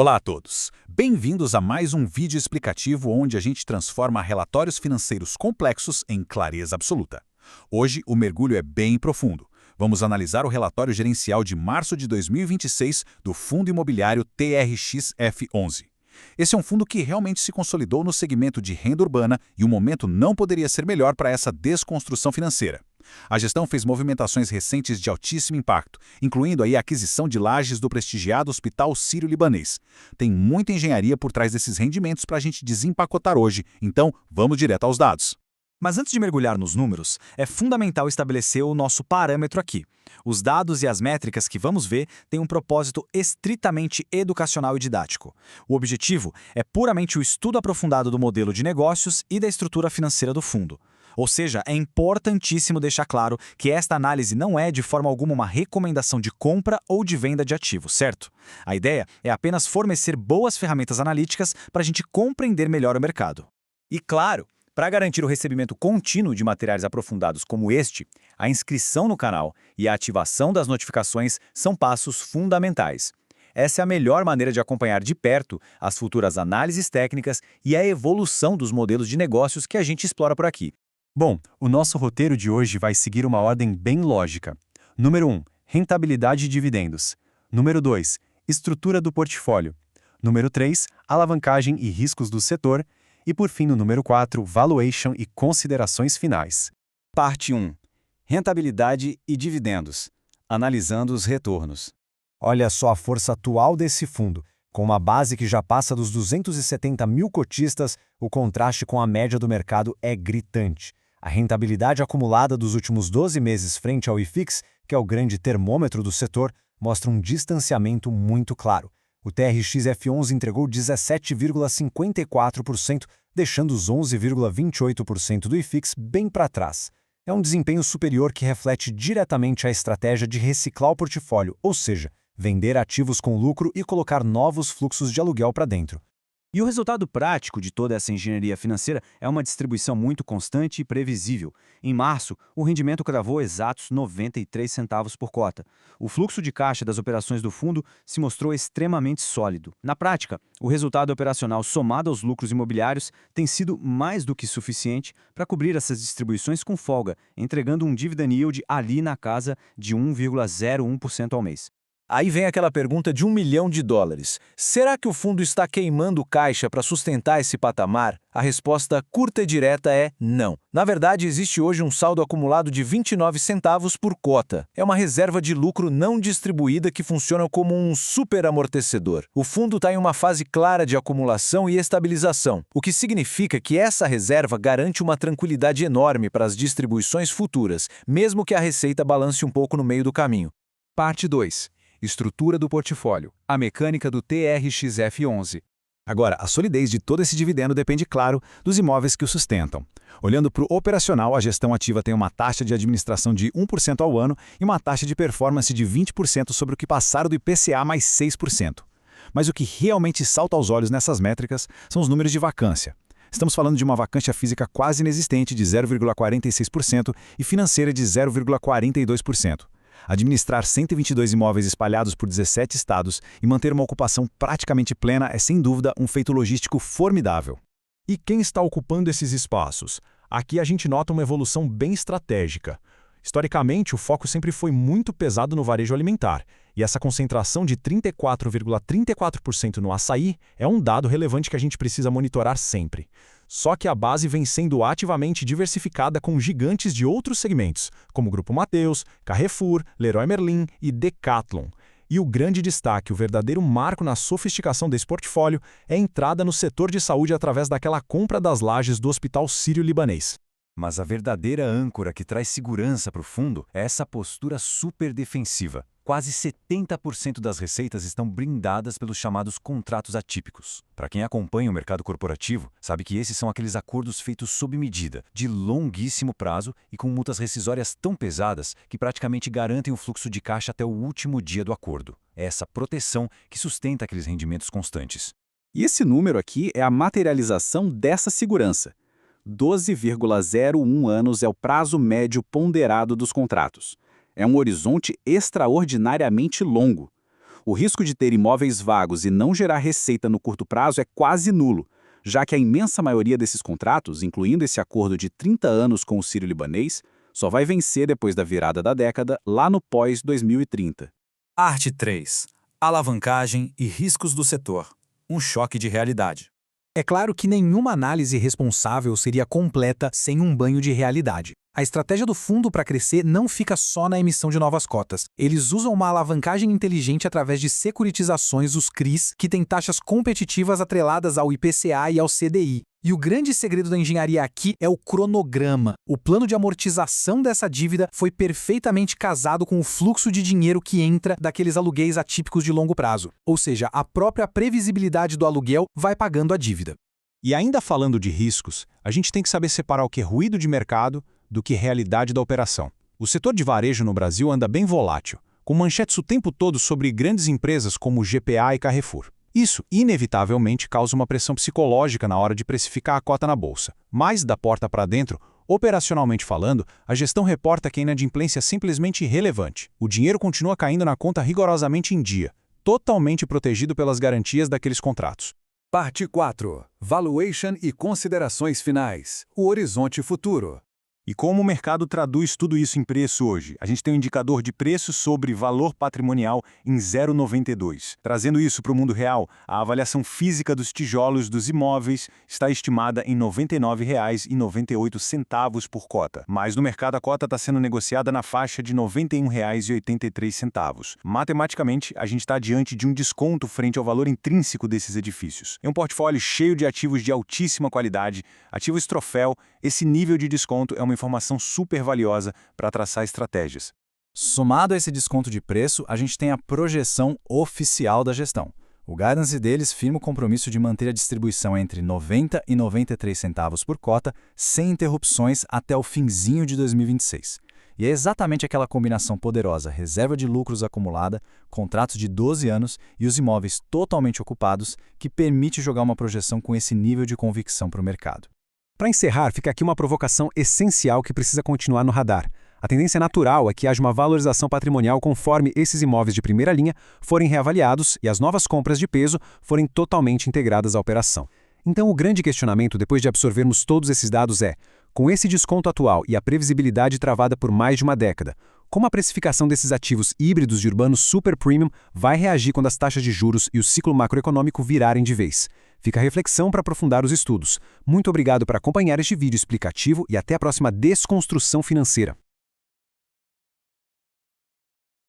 Olá a todos! Bem-vindos a mais um vídeo explicativo onde a gente transforma relatórios financeiros complexos em clareza absoluta. Hoje o mergulho é bem profundo. Vamos analisar o relatório gerencial de março de 2026 do Fundo Imobiliário TRX-F11. Esse é um fundo que realmente se consolidou no segmento de renda urbana e o momento não poderia ser melhor para essa desconstrução financeira. A gestão fez movimentações recentes de altíssimo impacto, incluindo aí a aquisição de lajes do prestigiado Hospital Sírio-Libanês. Tem muita engenharia por trás desses rendimentos para a gente desempacotar hoje, então vamos direto aos dados. Mas antes de mergulhar nos números, é fundamental estabelecer o nosso parâmetro aqui. Os dados e as métricas que vamos ver têm um propósito estritamente educacional e didático. O objetivo é puramente o estudo aprofundado do modelo de negócios e da estrutura financeira do fundo. Ou seja, é importantíssimo deixar claro que esta análise não é de forma alguma uma recomendação de compra ou de venda de ativos, certo? A ideia é apenas fornecer boas ferramentas analíticas para a gente compreender melhor o mercado. E claro, para garantir o recebimento contínuo de materiais aprofundados como este, a inscrição no canal e a ativação das notificações são passos fundamentais. Essa é a melhor maneira de acompanhar de perto as futuras análises técnicas e a evolução dos modelos de negócios que a gente explora por aqui. Bom, o nosso roteiro de hoje vai seguir uma ordem bem lógica. Número 1, rentabilidade e dividendos. Número 2, estrutura do portfólio. Número 3, alavancagem e riscos do setor. E por fim, no número 4, valuation e considerações finais. Parte 1. Rentabilidade e dividendos. Analisando os retornos. Olha só a força atual desse fundo. Com uma base que já passa dos 270 mil cotistas, o contraste com a média do mercado é gritante. A rentabilidade acumulada dos últimos 12 meses frente ao IFIX, que é o grande termômetro do setor, mostra um distanciamento muito claro. O TRX-F11 entregou 17,54%, deixando os 11,28% do IFIX bem para trás. É um desempenho superior que reflete diretamente a estratégia de reciclar o portfólio, ou seja, vender ativos com lucro e colocar novos fluxos de aluguel para dentro. E o resultado prático de toda essa engenharia financeira é uma distribuição muito constante e previsível. Em março, o rendimento cravou exatos 93 centavos por cota. O fluxo de caixa das operações do fundo se mostrou extremamente sólido. Na prática, o resultado operacional somado aos lucros imobiliários tem sido mais do que suficiente para cobrir essas distribuições com folga, entregando um dividend yield ali na casa de 1,01% ao mês. Aí vem aquela pergunta de $1 milhão. Será que o fundo está queimando caixa para sustentar esse patamar? A resposta curta e direta é não. Na verdade, existe hoje um saldo acumulado de 29 centavos por cota. É uma reserva de lucro não distribuída que funciona como um superamortecedor. O fundo está em uma fase clara de acumulação e estabilização, o que significa que essa reserva garante uma tranquilidade enorme para as distribuições futuras, mesmo que a receita balance um pouco no meio do caminho. Parte 2. Estrutura do portfólio, a mecânica do TRX-F11. Agora, a solidez de todo esse dividendo depende, claro, dos imóveis que o sustentam. Olhando para o operacional, a gestão ativa tem uma taxa de administração de 1% ao ano e uma taxa de performance de 20% sobre o que passaram do IPCA mais 6%. Mas o que realmente salta aos olhos nessas métricas são os números de vacância. Estamos falando de uma vacância física quase inexistente de 0,46% e financeira de 0,42%. Administrar 122 imóveis espalhados por 17 estados e manter uma ocupação praticamente plena é, sem dúvida, um feito logístico formidável. E quem está ocupando esses espaços? Aqui a gente nota uma evolução bem estratégica. Historicamente, o foco sempre foi muito pesado no varejo alimentar, e essa concentração de 34,34% no açaí é um dado relevante que a gente precisa monitorar sempre. Só que a base vem sendo ativamente diversificada com gigantes de outros segmentos, como Grupo Mateus, Carrefour, Leroy Merlin e Decathlon. E o grande destaque, o verdadeiro marco na sofisticação desse portfólio, é a entrada no setor de saúde através daquela compra das lajes do Hospital Sírio-Libanês. Mas a verdadeira âncora que traz segurança para o fundo é essa postura super defensiva. Quase 70% das receitas estão blindadas pelos chamados contratos atípicos. Para quem acompanha o mercado corporativo, sabe que esses são aqueles acordos feitos sob medida, de longuíssimo prazo e com multas rescisórias tão pesadas que praticamente garantem o fluxo de caixa até o último dia do acordo. É essa proteção que sustenta aqueles rendimentos constantes. E esse número aqui é a materialização dessa segurança. 12,01 anos é o prazo médio ponderado dos contratos. É um horizonte extraordinariamente longo. O risco de ter imóveis vagos e não gerar receita no curto prazo é quase nulo, já que a imensa maioria desses contratos, incluindo esse acordo de 30 anos com o sírio-libanês, só vai vencer depois da virada da década, lá no pós-2030. Arte 3. Alavancagem e riscos do setor. Um choque de realidade. É claro que nenhuma análise responsável seria completa sem um banho de realidade. A estratégia do fundo para crescer não fica só na emissão de novas cotas. Eles usam uma alavancagem inteligente através de securitizações, os CRIs, que têm taxas competitivas atreladas ao IPCA e ao CDI. E o grande segredo da engenharia aqui é o cronograma. O plano de amortização dessa dívida foi perfeitamente casado com o fluxo de dinheiro que entra daqueles aluguéis atípicos de longo prazo. Ou seja, a própria previsibilidade do aluguel vai pagando a dívida. E ainda falando de riscos, a gente tem que saber separar o que é ruído de mercado do que realidade da operação. O setor de varejo no Brasil anda bem volátil, com manchetes o tempo todo sobre grandes empresas como GPA e Carrefour. Isso, inevitavelmente, causa uma pressão psicológica na hora de precificar a cota na bolsa. Mas, da porta para dentro, operacionalmente falando, a gestão reporta que a inadimplência é simplesmente irrelevante. O dinheiro continua caindo na conta rigorosamente em dia, totalmente protegido pelas garantias daqueles contratos. Parte 4. Valuation e considerações finais. O horizonte futuro. E como o mercado traduz tudo isso em preço hoje? A gente tem um indicador de preço sobre valor patrimonial em 0,92. Trazendo isso para o mundo real, a avaliação física dos tijolos dos imóveis está estimada em R$ 99,98 por cota. Mas no mercado a cota está sendo negociada na faixa de R$ 91,83. Matematicamente, a gente está diante de um desconto frente ao valor intrínseco desses edifícios. Em um portfólio cheio de ativos de altíssima qualidade, ativos troféu, esse nível de desconto é uma informação super valiosa para traçar estratégias. Somado a esse desconto de preço, a gente tem a projeção oficial da gestão. O guidance deles firma o compromisso de manter a distribuição entre 90 e 93 centavos por cota, sem interrupções até o finzinho de 2026. E é exatamente aquela combinação poderosa, reserva de lucros acumulada, contratos de 12 anos e os imóveis totalmente ocupados, que permite jogar uma projeção com esse nível de convicção para o mercado. Para encerrar, fica aqui uma provocação essencial que precisa continuar no radar. A tendência natural é que haja uma valorização patrimonial conforme esses imóveis de primeira linha forem reavaliados e as novas compras de peso forem totalmente integradas à operação. Então, o grande questionamento, depois de absorvermos todos esses dados é, com esse desconto atual e a previsibilidade travada por mais de uma década, como a precificação desses ativos híbridos de urbanos super premium vai reagir quando as taxas de juros e o ciclo macroeconômico virarem de vez? Fica a reflexão para aprofundar os estudos. Muito obrigado por acompanhar este vídeo explicativo e até a próxima Desconstrução Financeira.